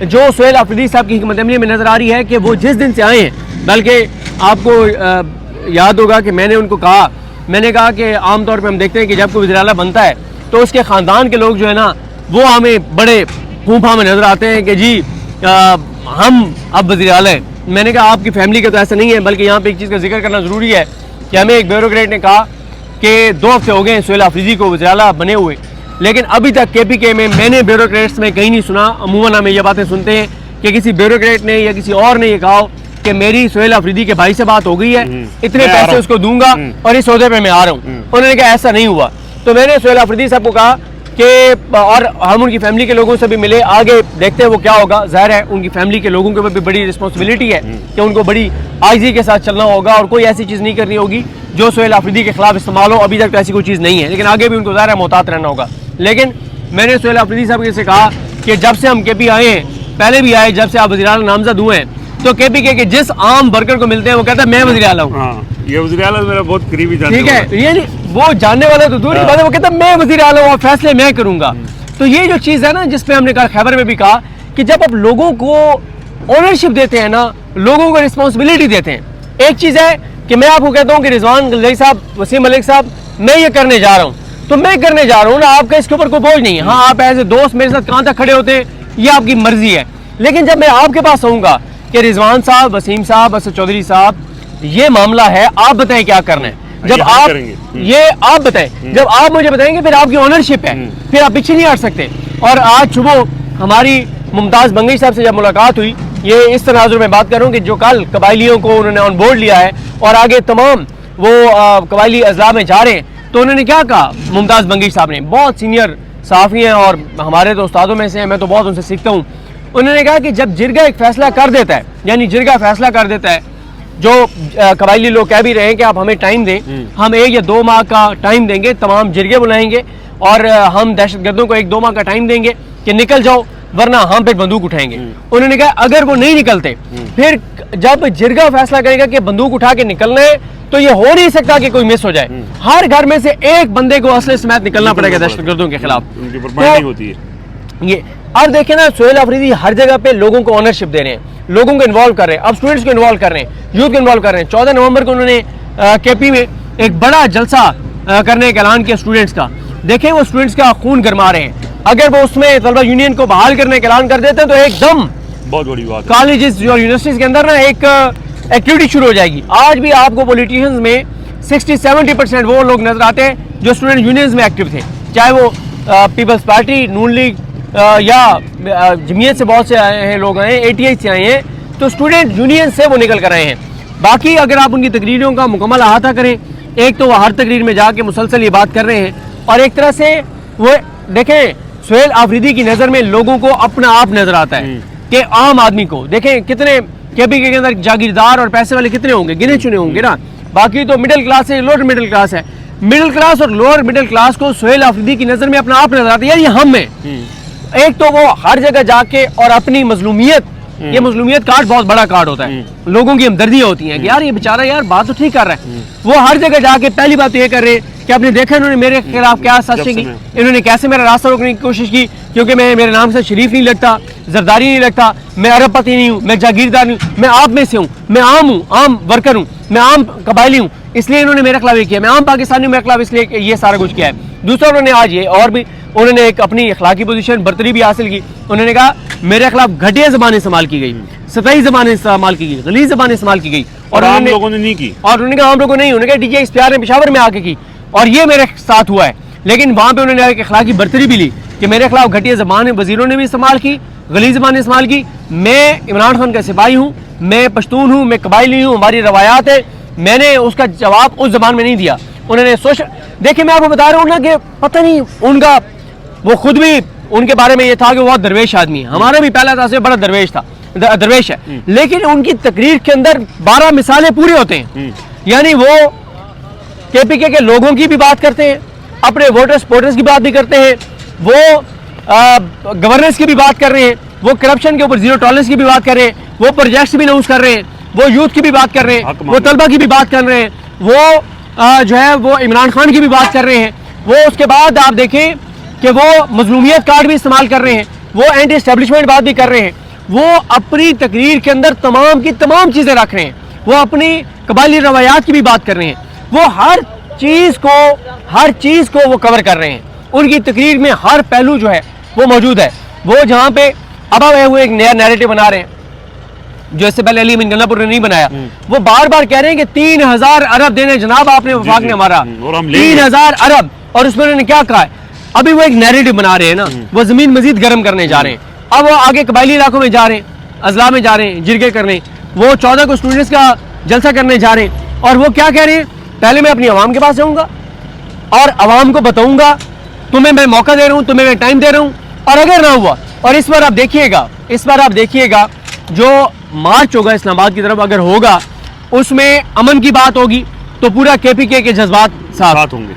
جو سہیل آفریدی صاحب کی حکمت عملی میں نظر آ رہی ہے کہ وہ جس دن سے آئے ہیں، بلکہ آپ کو یاد ہوگا کہ میں نے ان کو کہا، میں نے کہا کہ عام طور پہ ہم دیکھتے ہیں کہ جب کوئی وزیر اعلیٰ بنتا ہے تو اس کے خاندان کے لوگ جو ہے نا وہ ہمیں بڑے پھونپھا میں نظر آتے ہیں کہ جی ہم اب وزیر اعلیٰ ہیں. میں نے کہا آپ کی فیملی کا تو ایسا نہیں ہے، بلکہ یہاں پہ ایک چیز کا ذکر کرنا ضروری ہے کہ ہمیں ایک بیوروکریٹ نے کہا کہ 2 ہفتے ہو گئے ہیں سہیل آفریدی کو وزیر اعلیٰ بنے ہوئے، لیکن ابھی تک کے پی کے میں نے بیوروکریٹس میں کہیں نہیں سنا. عموماً ہمیں یہ باتیں سنتے ہیں کہ کسی بیوروکریٹ نے یا کسی اور نے یہ کہا کہ میری سہیل آفریدی کے بھائی سے بات ہو گئی ہے، اتنے پیسے اس کو دوں گا اور اس عہدے پہ میں آ رہا ہوں. انہوں نے کہا ایسا نہیں ہوا. تو میں نے سہیل آفریدی صاحب کو کہا کہ اور ہم ان کی فیملی کے لوگوں سے بھی ملے، آگے دیکھتے ہیں وہ کیا ہوگا. ظاہر ہے ان کی فیملی کے لوگوں کے اوپر بھی بڑی رسپانسبلٹی ہے کہ ان کو بڑی عاجزی کے ساتھ چلنا ہوگا اور کوئی ایسی چیز نہیں کرنی ہوگی جو سہیل آفریدی کے خلاف استعمال ہو. ابھی تک تو ایسی کوئی چیز نہیں ہے، لیکن آگے بھی ان کو ظاہر ہے محتاط رہنا ہوگا. لیکن میں نے سہیل آفریدی صاحب سے کہا کہ جب سے ہم کے پی آئے ہیں، پہلے بھی آئے جب سے آپ وزیر اعلیٰ نامزد ہوئے ہیں، تو کے پی کے جس عام ورکر کو ملتے ہیں وہ کہتا ہے میں وزیر اعلیٰ ہوں. یہ وزیر اعلیٰ میرا بہت قریبی جاننے ٹھیک ہے، یہ وہ جاننے والا تو دور کی بات ہے، وہ کہتا ہے میں وزیر اعلیٰ ہوں اور فیصلے میں کروں گا. تو یہ جو چیز ہے نا جس پہ ہم نے کہا خیبر میں بھی کہا کہ جب آپ لوگوں کو اونرشپ دیتے ہیں نا، لوگوں کو رسپانسبلٹی دیتے ہیں. ایک چیز ہے کہ میں آپ کو کہتا ہوں کہ رضوان گلئی صاحب، وسیم ملک صاحب، میں یہ کرنے جا رہا ہوں تو میں کرنے جا رہا ہوں نا، آپ کا اس کے اوپر کوئی بوجھ نہیں ہے. ہاں آپ ایز اے دوست میرے ساتھ کہاں تک کھڑے ہوتے ہیں یہ آپ کی مرضی ہے، لیکن جب میں آپ کے پاس آؤں گا کہ رضوان صاحب، وسیم صاحب، اسد چودھری صاحب یہ معاملہ ہے، آپ بتائیں کیا کرنا ہے. جب آپ یہ آپ بتائیں، جب آپ مجھے بتائیں گے پھر آپ کی اونرشپ ہے، پھر آپ پیچھے نہیں ہٹ سکتے. اور آج صبح ہماری ممتاز بنگئی صاحب سے جب ملاقات ہوئی، یہ اس تناظر میں بات کروں کہ جو کل قبائلیوں کو انہوں نے آن بورڈ لیا ہے اور آگے تمام وہ قبائلی اضلاع میں جا رہے ہیں، تو انہوں نے کیا کہا ممتاز بنگئی صاحب نے، بہت سینئر صحافی ہیں اور ہمارے تو استادوں میں سے ہیں، میں تو بہت ان سے سیکھتا ہوں. انہوں نے کہا کہ جب جرگہ ایک فیصلہ کر دیتا ہے، یعنی جرگہ فیصلہ کر دیتا ہے، جو قبائلی لوگ کہہ بھی رہے ہیں کہ آپ ہمیں ٹائم دیں، ہم 1 یا 2 ماہ کا ٹائم دیں گے، تمام جرگے بلائیں گے اور ہم دہشت گردوں کو 1-2 ماہ کا ٹائم دیں گے کہ نکل جاؤ ورنہ ہم پھر بندوق اٹھائیں گے. انہوں نے کہا اگر وہ نہیں نکلتے، پھر جب جرگہ فیصلہ کرے گا کہ بندوق اٹھا کے نکلنا ہے تو یہ ہو نہیں سکتا کہ کوئی مس ہو جائے. ہر گھر میں سے ایک بندے کو اسلحے سمیت نکلنا پڑے گا دہشت گردوں کے خلاف. یہ اب دیکھیں نا سہیل آفریدی ہر جگہ پہ لوگوں کو اونرشپ دے رہے ہیں، لوگوں کو انوالو کر رہے ہیں، اب اسٹوڈنٹس کو انوالو کر رہے ہیں، یوتھ کو انوالو کر رہے ہیں. 14 نومبر کو انہوں نے کے پی میں ایک بڑا جلسہ کرنے کا اعلان کیا اسٹوڈنٹس کا. دیکھیں وہ اسٹوڈنٹس کا خون گرما رہے ہیں. اگر وہ اس میں طلبہ یونین کو بحال کرنے کا اعلان کر دیتے ہیں تو ایک دم بہت بڑی بات ہے، کالجز اور یونیورسٹیز کے اندر نا ایک ایکٹیویٹی شروع ہو جائے گی. آج بھی آپ کو پولیٹیشنز میں 60-70% وہ لوگ نظر آتے ہیں جو اسٹوڈنٹ یونینز میں ایکٹیو تھے، چاہے وہ پیپلز پارٹی، نون لیگ یا جمعیت سے بہت سے آئے ہیں لوگ آئے ہیں، ATI سے آئے ہیں، تو اسٹوڈنٹ یونین سے وہ نکل کر آئے ہیں. باقی اگر آپ ان کی تقریروں کا مکمل احاطہ کریں، ایک تو وہ ہر تقریر میں جا کے مسلسل یہ بات کر رہے ہیں اور ایک طرح سے وہ دیکھیں سہیل آفریدی کی نظر میں لوگوں کو اپنا آپ نظر آتا ہے کہ عام آدمی کو دیکھیں کتنے کے پی کے اندر جاگیردار اور پیسے والے کتنے ہوں گے، گنے چنے ہوں گے نا. باقی تو مڈل کلاس ہے، لوور مڈل کلاس ہے. مڈل کلاس اور لوور مڈل کلاس کو سہیل آفریدی کی نظر میں اپنا آپ نظر آتا ہے، یار یہ ہم ہیں. ایک تو وہ ہر جگہ جا کے اور اپنی مظلومیت، یہ مظلومیت کارڈ بہت بڑا کارڈ ہوتا ہے، لوگوں کی ہمدردیاں ہوتی ہیں کہ یار یہ بیچارہ یار بات تو ٹھیک کر رہا ہے. وہ ہر جگہ جا کے پہلی بات تو یہ کر رہے ہیں کہ آپ نے دیکھا انہوں نے میرے خلاف کیا سازشیں کی، انہوں نے کیسے میرا راستہ روکنے کی کوشش کی، کیونکہ میں میرے نام سے شریف نہیں لگتا، زرداری نہیں لگتا، میں عرب پتی نہیں ہوں، میں جاگیردار نہیں ہوں، میں آپ میں سے ہوں، میں عام ہوں، عام ورکر ہوں، میں عام قبائلی ہوں، اس لیے انہوں نے میرے خلاف یہ کیا، میں عام پاکستانی ہوں، میرے خلاف اس لیے یہ سارا کچھ کیا ہے. دوسرا انہوں نے آج یہ اور بھی انہوں نے ایک اپنی اخلاقی پوزیشن برتری بھی حاصل کی. انہوں نے کہا میرے خلاف گھٹیا زبانیں استعمال کی گئی، سطحی زبانیں استعمال کی گئی، غلیظ زبانیں استعمال کی گئی اور عام لوگوں نے نہیں کی. اور انہوں نے کہا عام لوگوں نے نہیں، انہوں نے کہا DGI اختیار نے پشاور میں آ کے کی اور یہ میرے ساتھ ہوا ہے. لیکن وہاں پہ انہوں نے ایک اخلاقی برتری بھی لی کہ میرے خلاف گھٹیا زبانیں وزیروں نے بھی استعمال کی، غلیظ زبانیں استعمال کی. میں عمران خان کا سپاہی ہوں، میں پشتون ہوں، میں قبائلی ہوں، ہماری روایات ہے. میں نے اس کا جواب اس زبان میں نہیں دیا. انہوں نے دیکھیں میں آپ کو بتا رہا ہوں نا کہ پتہ نہیں ان کا، وہ خود بھی ان کے بارے میں یہ تھا کہ وہ بہت درویش آدمی ہے. ہمارا بھی پہلا تھا بڑا درویش ہے، لیکن ان کی تقریر کے اندر 12 مثالیں پورے ہوتے ہیں. یعنی وہ کے پی کے لوگوں کی بھی بات کرتے ہیں، اپنے ووٹرز کی بات بھی کرتے ہیں، وہ گورننس کی بھی بات کر رہے ہیں، وہ کرپشن کے اوپر زیرو ٹالرنس کی بھی بات کر رہے ہیں، وہ پروجیکٹس بھی اناؤنس کر رہے ہیں، وہ یوتھ کی بھی بات کر رہے ہیں، وہ طلبہ کی بھی بات کر رہے ہیں، وہ جو ہے وہ عمران خان کی بھی بات کر رہے ہیں. وہ اس کے بعد آپ دیکھیں کہ وہ مظلومیت کارڈ بھی استعمال کر رہے ہیں، وہ اینٹی اسٹیبلشمنٹ بات بھی کر رہے ہیں. وہ اپنی تقریر کے اندر تمام کی تمام چیزیں رکھ رہے ہیں. وہ اپنی قبائلی روایات کی بھی بات کر رہے ہیں. وہ ہر چیز کو وہ کور کر رہے ہیں. ان کی تقریر میں ہر پہلو جو ہے وہ موجود ہے. وہ جہاں پہ اب وہ ایک نیا نیریٹو بنا رہے ہیں جو اس سے پہلے علی امین گنہ پور نے نہیں بنایا. وہ بار بار کہہ رہے ہیں کہ 3000 ارب دینے جناب آپ نے وفاق نے ہمارا 3000 ارب, اور اس میں انہوں نے کیا کہا ہے. ابھی وہ ایک نیریٹو بنا رہے ہیں نا, وہ زمین مزید گرم کرنے جا رہے ہیں. اب وہ آگے قبائلی علاقوں میں جا رہے ہیں, اضلاع میں جا رہے ہیں, جرگے کرنے. وہ 14 کو اسٹوڈنٹس کا جلسہ کرنے جا رہے ہیں, اور وہ کیا کہہ رہے ہیں, پہلے میں اپنی عوام کے پاس جاؤں گا اور عوام کو بتاؤں گا, تمہیں میں موقع دے رہا ہوں, تمہیں میں ٹائم دے رہا ہوں, اور اگر نہ ہوا. اور اس بار آپ دیکھیے گا جو مارچ ہوگا اسلام آباد کی طرف اگر ہوگا, اس میں امن کی بات ہوگی تو پورا کے پی کے جذبات ساتھ ہوں گے.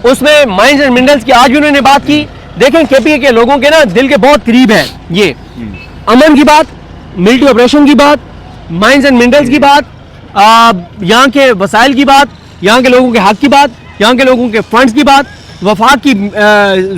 اس میں مائنز اینڈ منرلز کی آج بھی انہوں نے بات کی. دیکھیں کے پی کے لوگوں کے نا دل کے بہت قریب ہے یہ امن کی بات, ملٹری آپریشن کی بات, مائنز اینڈ منرلز کی بات, یہاں کے وسائل کی بات, یہاں کے لوگوں کے حق کی بات, یہاں کے لوگوں کے فنڈز کی بات, وفاق کی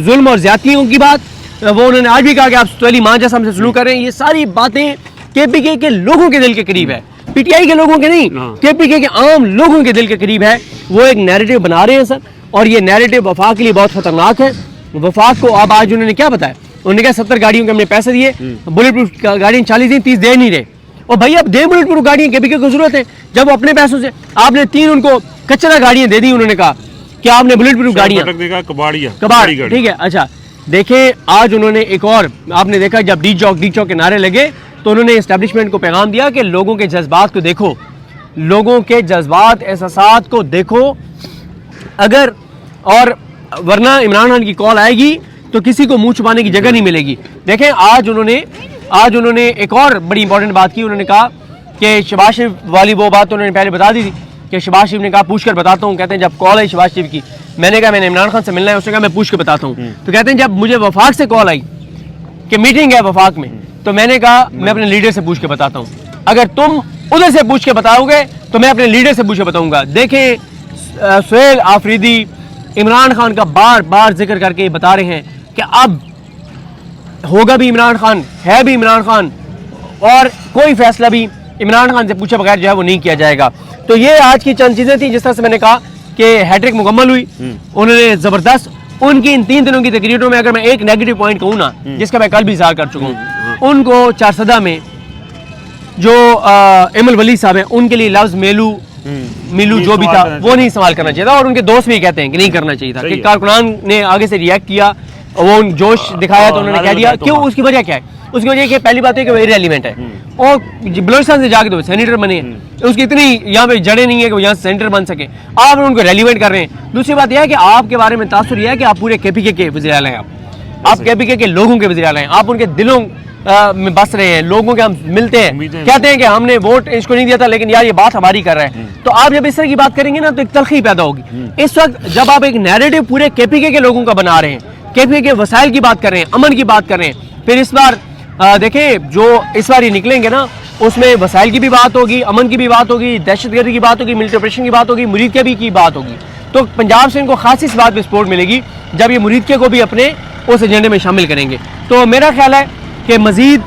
ظلم اور زیادتیوں کی بات. وہ انہوں نے آج بھی کہا کہ آپ سویلی ماں جیسا ہم سے سلوک کر رہے ہیں. یہ ساری باتیں کے پی کے لوگوں کے دل کے قریب ہے, پی ٹی آئی کے لوگوں کے نہیں, کے پی کے عام لوگوں کے دل کے قریب ہے. وہ ایک نیریٹو بنا رہے ہیں سر, اور یہ نیریٹو وفاق کے لیے بہت خطرناک ہے. وفاق کو اب آج انہوں نے کیا بتایا, انہوں نے کہا 70 گاڑیوں کے ہم نے پیسے دیے, بلٹ پروف گاڑیاں 40 دیں, 30 دے نہیں رہے. اور بھائی اب دے بلٹ پروف گاڑیاں کے پی کے کو ضرورت ہے, جب وہ اپنے پیسوں سے آپ نے 3 ان کو کچرا گاڑیاں دے دی. انہوں نے کہا کہ آپ نے بلٹ پروف گاڑیاں کباڑ, ٹھیک ہے. اچھا دیکھیں آج انہوں نے ایک اور آپ نے دیکھا جب ڈی چوک کے نعرے لگے تو انہوں نے اسٹیبلشمنٹ کو پیغام دیا کہ لوگوں کے جذبات کو دیکھو, لوگوں کے جذبات احساسات کو دیکھو, اگر اور ورنہ عمران خان کی کال آئے گی تو کسی کو منہ چھپانے کی جگہ نہیں ملے گی. دیکھیں آج انہوں نے ایک اور بڑی امپورٹنٹ بات کی. انہوں نے کہا کہ شہباز شریف والی وہ بات انہوں نے پہلے بتا دی تھی کہ شہباز شریف نے کہا پوچھ کر بتاتا ہوں. کہتے ہیں جب کال آئی شہباز شریف کی, میں نے کہا میں نے عمران خان سے ملنا ہے, اس نے کہا میں پوچھ کے بتاتا ہوں. تو کہتے ہیں جب مجھے وفاق سے کال آئی کہ میٹنگ ہے وفاق میں, تو میں نے کہا میں اپنے لیڈر سے پوچھ کے بتاتا ہوں. اگر تم ادھر سے پوچھ کے بتاؤ گے تو میں اپنے لیڈر سے پوچھ کے بتاؤں گا. دیکھیں سہیل آفریدی عمران خان کا بار بار ذکر کر کے بتا رہے ہیں کہ اب ہوگا بھی عمران خان, ہے بھی عمران خان, اور کوئی فیصلہ بھی عمران خان سے پوچھے بغیر جو ہے وہ نہیں کیا جائے گا. تو یہ آج کی چند چیزیں تھیں. جس طرح سے میں نے کہا کہ ہیٹرک مکمل ہوئی, انہوں نے زبردست ان کی ان 3 دنوں کی تقریروں میں اگر میں ایک نیگیٹو پوائنٹ کہوں نا, جس کا میں کل بھی اظہار کر چکا ہوں, ان کو چارسدہ میں جو ایم الولی صاحب ہیں ان کے لیے لفظ میلو جو بھی تھا وہ نہیں استعمال کرنا چاہیے تھا, اور ان کے دوست بھی کہتے ہیں کہ نہیں کرنا چاہیے تھا. کہ کارکنان نے آگے سے ریئیکٹ کیا, وہ جوش دکھایا تو انہوں نے کہہ دیا. کیوں, اس کی وجہ کیا ہے؟ اس کی وجہ یہ کہ پہلی بات ہے کہ وہ ایلیمنٹ ہے, اور بلوچستان سے جا کے تو سینیٹر بنے ہیں, اس کی اتنی یہاں پہ جڑیں نہیں ہے کہ وہ یہاں سے سینیٹر بن سکے. آپ ان کو ریلیونٹ کر رہے ہیں. دوسری بات یہ ہے کہ آپ کے بارے میں تاثر یہ ہے کہ آپ پورے کے پی کے وزیر اعلیٰ ہیں, آپ کے پی کے لوگوں کے وزیر اعلیٰ ہیں, آپ ان کے دلوں میں بس رہے ہیں, لوگوں کے ہم ملتے ہیں, کہتے ہیں کہ ہم نے ووٹ اس کو نہیں دیا تھا لیکن یار یہ بات ہماری کر رہے ہیں. تو آپ جب اس طرح کی بات کریں گے نا تو ایک تلخی پیدا ہوگی. اس وقت جب آپ ایک نیریٹو پورے کے پی کے لوگوں کا بنا رہے ہیں, کے پی کے وسائل کی بات کر رہے ہیں, امن کی بات کر رہے ہیں, پھر اس بار دیکھیں جو اس بار یہ نکلیں گے نا اس میں وسائل کی بھی بات ہوگی, امن کی بھی بات ہوگی, دہشت گردی کی بات ہوگی, ملٹری آپریشن کی بات ہوگی, مرید کے بھی کی بات ہوگی. تو پنجاب سے ان کو خاصی اس بات پہ سپورٹ ملے گی جب یہ مرید کے کو بھی اپنے اس ایجنڈے میں شامل کریں گے. تو میرا خیال ہے کہ مزید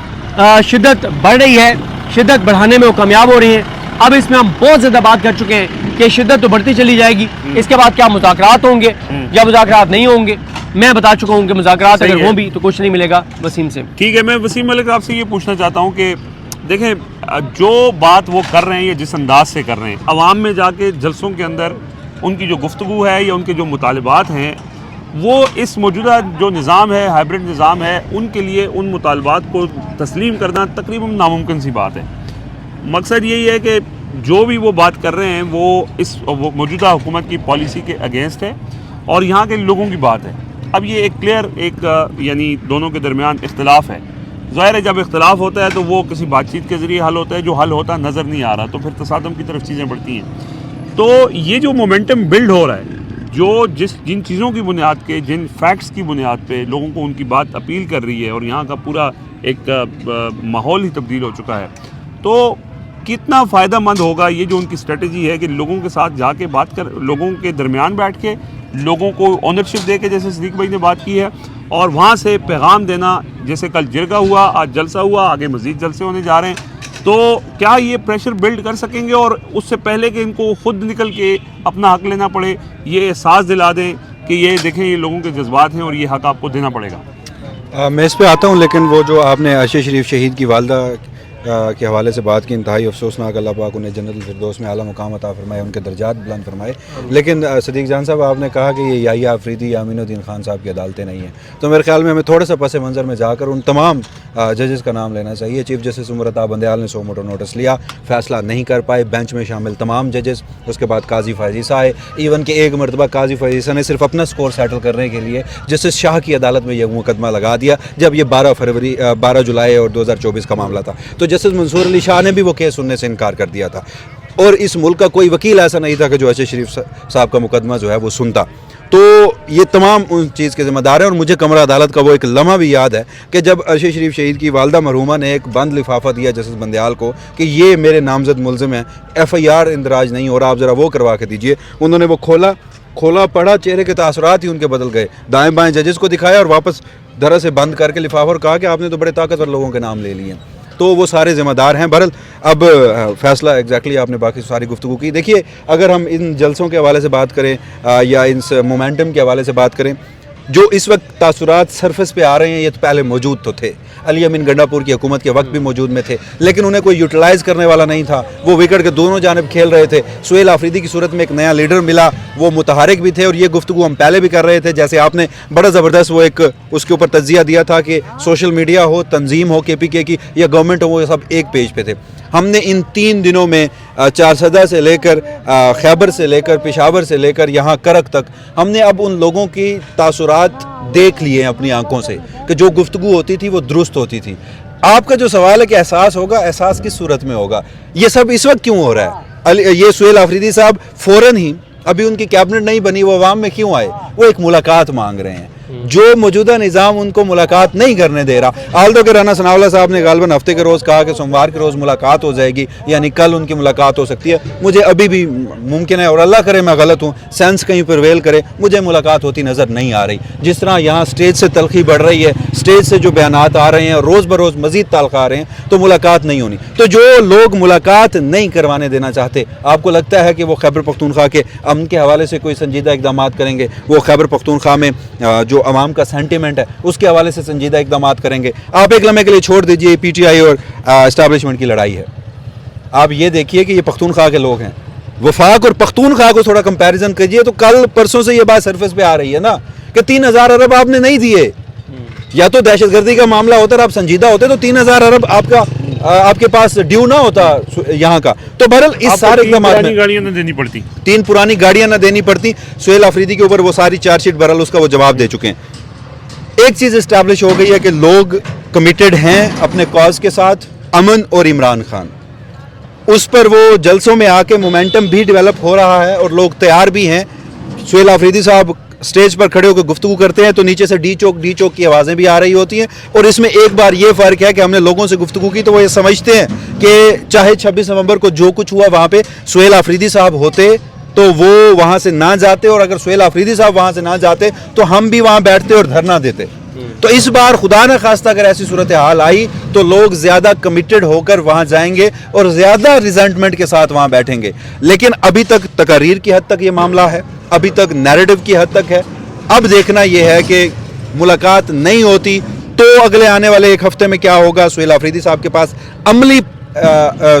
شدت بڑھ رہی ہے, شدت بڑھانے میں وہ کامیاب ہو رہی ہیں. اب اس میں ہم بہت زیادہ بات کر چکے ہیں کہ شدت تو بڑھتی چلی جائے گی. اس کے بعد کیا مذاکرات ہوں گے یا مذاکرات نہیں ہوں گے, میں بتا چکا ہوں کہ مذاکرات اگر ہوں بھی تو کچھ نہیں ملے گا. وسیم سے ٹھیک ہے, میں وسیم ملک آپ سے یہ پوچھنا چاہتا ہوں کہ دیکھیں جو بات وہ کر رہے ہیں یا جس انداز سے کر رہے ہیں, عوام میں جا کے جلسوں کے اندر ان کی جو گفتگو ہے یا ان کے جو مطالبات ہیں وہ اس موجودہ جو نظام ہے, ہائبرڈ نظام ہے, ان کے لیے ان مطالبات کو تسلیم کرنا تقریباً ناممکن سی بات ہے. مقصد یہی ہے کہ جو بھی وہ بات کر رہے ہیں وہ اس موجودہ حکومت کی پالیسی کے اگینسٹ ہے اور یہاں کے لوگوں کی بات ہے. اب یہ ایک کلیئر یعنی دونوں کے درمیان اختلاف ہے. ظاہر ہے جب اختلاف ہوتا ہے تو وہ کسی بات چیت کے ذریعے حل ہوتا ہے, جو حل ہوتا نظر نہیں آ رہا تو پھر تصادم کی طرف چیزیں بڑھتی ہیں. تو یہ جو مومنٹم بلڈ ہو رہا ہے, جو جن چیزوں کی بنیاد کے, جن فیکٹس کی بنیاد پہ لوگوں کو ان کی بات اپیل کر رہی ہے اور یہاں کا پورا ایک ماحول ہی تبدیل ہو چکا ہے, تو کتنا فائدہ مند ہوگا یہ جو ان کی اسٹریٹجی ہے کہ لوگوں کے ساتھ جا کے بات کر, لوگوں کے درمیان بیٹھ کے لوگوں کو اونرشپ دے کے, جیسے صدیق بھائی نے بات کی ہے, اور وہاں سے پیغام دینا، جیسے کل جرگہ ہوا، آج جلسہ ہوا، آگے مزید جلسے ہونے جا رہے ہیں، تو کیا یہ پریشر بلڈ کر سکیں گے اور اس سے پہلے کہ ان کو خود نکل کے اپنا حق لینا پڑے، یہ احساس دلا دیں کہ یہ دیکھیں یہ لوگوں کے جذبات ہیں اور یہ حق آپ کو دینا پڑے گا؟ میں اس پہ آتا ہوں، لیکن وہ جو آپ نے عرشی شریف شہید کی والدہ کے حوالے سے بات کی، انتہائی افسوسناک، اللہ پاک انہیں جنت الفردوس میں اعلیٰ مقام عطا فرمائے، ان کے درجات بلند فرمائے. لیکن صدیق جان صاحب، آپ نے کہا کہ یہ یحییٰ آفریدی یا امین الدین خان صاحب کی عدالتیں نہیں ہیں، تو میرے خیال میں ہمیں تھوڑا سا پس منظر میں جا کر ان تمام ججز کا نام لینا چاہیے. چیف جسٹس عمر بندیال نے سو موٹو نوٹس لیا، فیصلہ نہیں کر پائے. بینچ میں شامل تمام ججز، اس کے بعد قاضی فائزیسہ آئے، ایون کہ ایک مرتبہ قاضی فائزیسہ نے صرف اپنا سکور سیٹل کرنے کے لیے جسٹس شاہ کی عدالت میں یہ مقدمہ لگا دیا، جب یہ 12 جولائی اور 2024 کا معاملہ تھا. تو جسٹس منصور علی شاہ نے بھی وہ کیس سننے سے انکار کر دیا تھا، اور اس ملک کا کوئی وکیل ایسا نہیں تھا کہ جو عرشی شریف صاحب کا مقدمہ جو ہے وہ سنتا. تو یہ تمام ان چیز کے ذمہ دار ہیں. اور مجھے کمرہ عدالت کا وہ ایک لمحہ بھی یاد ہے کہ جب عرشی شریف شہید کی والدہ مرحومہ نے ایک بند لفافہ دیا جسٹس بندیال کو کہ یہ میرے نامزد ملزم ہیں، FIR اندراج نہیں ہو رہا، آپ ذرا وہ کروا کے دیجئے. انہوں نے وہ کھولا پڑھا، چہرے کے تاثرات ہی ان کے بدل گئے، دائیں بائیں ججز کو دکھایا اور واپس درہ سے بند کر کے لفافہ، اور کہا کہ آپ نے تو بڑے طاقتور لوگوں کے نام لے لیے ہیں. تو وہ سارے ذمہ دار ہیں. بہرحال اب فیصلہ ایگزیکٹلی آپ نے باقی ساری گفتگو کی. دیکھیے، اگر ہم ان جلسوں کے حوالے سے بات کریں یا ان مومنٹم کے حوالے سے بات کریں، جو اس وقت تاثرات سرفس پہ آ رہے ہیں، یہ تو پہلے موجود تو تھے. علی امین گنڈاپور کی حکومت کے وقت بھی موجود میں تھے، لیکن انہیں کوئی یوٹیلائز کرنے والا نہیں تھا. وہ وکٹ کے دونوں جانب کھیل رہے تھے. سہیل آفریدی کی صورت میں ایک نیا لیڈر ملا، وہ متحرک بھی تھے، اور یہ گفتگو ہم پہلے بھی کر رہے تھے. جیسے آپ نے بڑا زبردست وہ ایک اس کے اوپر تجزیہ دیا تھا کہ سوشل میڈیا ہو، تنظیم ہو KPK کی یا گورنمنٹ ہو، وہ سب ایک پیج پہ تھے. ہم نے ان 3 دنوں میں چارسدہ سے لے کر خیبر سے لے کر پشاور سے لے کر یہاں کرک تک، ہم نے اب ان لوگوں کی تاثرات دیکھ لیے ہیں اپنی آنکھوں سے کہ جو گفتگو ہوتی تھی وہ درست ہوتی تھی. آپ کا جو سوال ہے کہ احساس ہوگا، احساس کس صورت میں ہوگا؟ یہ سب اس وقت کیوں ہو رہا ہے؟ یہ سہیل آفریدی صاحب فوراً ہی، ابھی ان کی کیبنٹ نہیں بنی، وہ عوام میں کیوں آئے؟ وہ ایک ملاقات مانگ رہے ہیں. جو موجودہ نظام ان کو ملاقات نہیں کرنے دے رہا. آلدو کے رانا ثناء اللہ صاحب نے غالباً ہفتے کے روز کہا کہ سوموار کے روز ملاقات ہو جائے گی، یعنی کل ان کی ملاقات ہو سکتی ہے. مجھے ابھی بھی ممکن ہے، اور اللہ کرے میں غلط ہوں، سینس کہیں پرویل کرے، مجھے ملاقات ہوتی نظر نہیں آ رہی. جس طرح یہاں سٹیج سے تلخی بڑھ رہی ہے، سٹیج سے جو بیانات آ رہے ہیں، روز بروز مزید تلخ آ رہے ہیں، تو ملاقات نہیں ہونی. تو جو لوگ ملاقات نہیں کروانے دینا چاہتے، آپ کو لگتا ہے کہ وہ خیبر پختونخوا کے امن کے حوالے سے کوئی سنجیدہ اقدامات کریں گے؟ وہ خیبر پختونخوا میں جو عوام کا سینٹیمنٹ ہے اس کے حوالے سے سنجیدہ اقدامات کریں گے؟ آپ ایک لمحے کے لیے چھوڑ دیجئے PTI اور اسٹیبلشمنٹ کی لڑائی ہے. آپ یہ دیکھیے کہ یہ پختونخوا کے لوگ ہیں. وفاق اور پختونخوا کو تھوڑا کمپیریزن کیجئے تو کل پرسوں سے یہ بات سرفس پہ آ رہی ہے نا کہ 3000 ارب آپ نے نہیں دیے. یا تو دہشت گردی کا معاملہ ہوتا اور آپ سنجیدہ ہوتے تو 3000 ارب آپ کے پاس ڈیو نہ ہوتا یہاں کا. تو بہرحال اس سارے اقدامات میں 3 گاڑیاں نہ دینی پڑتی، 3 پرانی گاڑیاں نہ دینی پڑتی. سہیل آفریدی کے اوپر وہ ساری چارج شیٹ بہرحال اس کا وہ جواب دے چکے ہیں. ایک چیز اسٹیبلش ہو گئی ہے کہ لوگ کمیٹڈ ہیں اپنے کاز کے ساتھ. امن اور عمران خان، اس پر وہ جلسوں میں آ کے مومنٹم بھی ڈیولپ ہو رہا ہے اور لوگ تیار بھی ہیں. سہیل آفریدی صاحب سٹیج پر کھڑے ہو کے گفتگو کرتے ہیں تو نیچے سے ڈی چوک کی آوازیں بھی آ رہی ہوتی ہیں. اور اس میں ایک بار یہ فرق ہے کہ ہم نے لوگوں سے گفتگو کی تو وہ یہ سمجھتے ہیں کہ چاہے 26 نومبر کو جو کچھ ہوا وہاں پہ سہیل آفریدی صاحب ہوتے تو وہ وہاں سے نہ جاتے، اور اگر سہیل آفریدی صاحب وہاں سے نہ جاتے تو ہم بھی وہاں بیٹھتے اور دھرنا دیتے. تو اس بار خدا نہ خواستہ اگر ایسی صورتحال آئی تو لوگ زیادہ کمیٹڈ ہو کر وہاں جائیں گے اور زیادہ ریزنٹمنٹ کے ساتھ وہاں بیٹھیں گے. لیکن ابھی تک تقاریر کی حد تک یہ معاملہ ہے، ابھی تک نیریٹو کی حد تک ہے. اب دیکھنا یہ ہے کہ ملاقات نہیں ہوتی تو اگلے آنے والے ایک ہفتے میں کیا ہوگا. سہیل آفریدی صاحب کے پاس عملی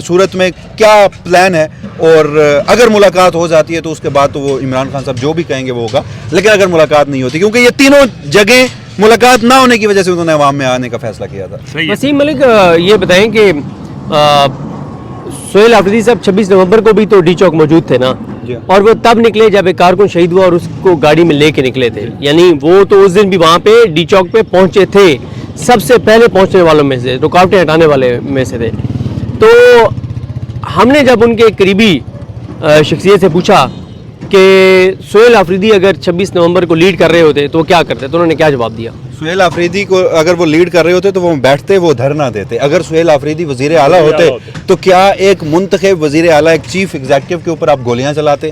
صورت میں کیا پلان ہے، اور اگر ملاقات ہو جاتی ہے تو اس کے بعد تو وہ عمران خان صاحب جو بھی کہیں گے وہ ہوگا. لیکن اگر ملاقات نہیں ہوتی، کیونکہ یہ تینوں جگہیں ملاقات نہ ہونے کی وجہ سے انہوں نے عوام میں آنے کا فیصلہ کیا تھا. وسیم ملک، یہ بتائیں کہ سہیل آفریدی صاحب 26 نومبر کو بھی تو ڈی چوک موجود تھے نا، اور وہ تب نکلے جب ایک کارکن شہید ہوا اور اس کو گاڑی میں لے کے نکلے تھے. یعنی وہ تو اس دن بھی وہاں پہ ڈی چوک پہ پہنچے تھے، سب سے پہلے پہنچنے والوں میں سے، رکاوٹیں ہٹانے والے میں سے تھے. تو ہم نے جب ان کے قریبی شخصیت سے پوچھا کہ سہیل آفریدی اگر 26 نومبر کو لیڈ کر رہے ہوتے تو کیا کرتے، تو انہوں نے کیا جواب دیا؟ سہیل آفریدی کو اگر وہ لیڈ کر رہے ہوتے تو وہ بیٹھتے، وہ دھرنا دیتے. اگر سہیل آفریدی وزیر اعلیٰ ہوتے تو کیا ایک منتخب وزیر اعلیٰ، ایک چیف ایگزیکٹو کے اوپر آپ گولیاں چلاتے؟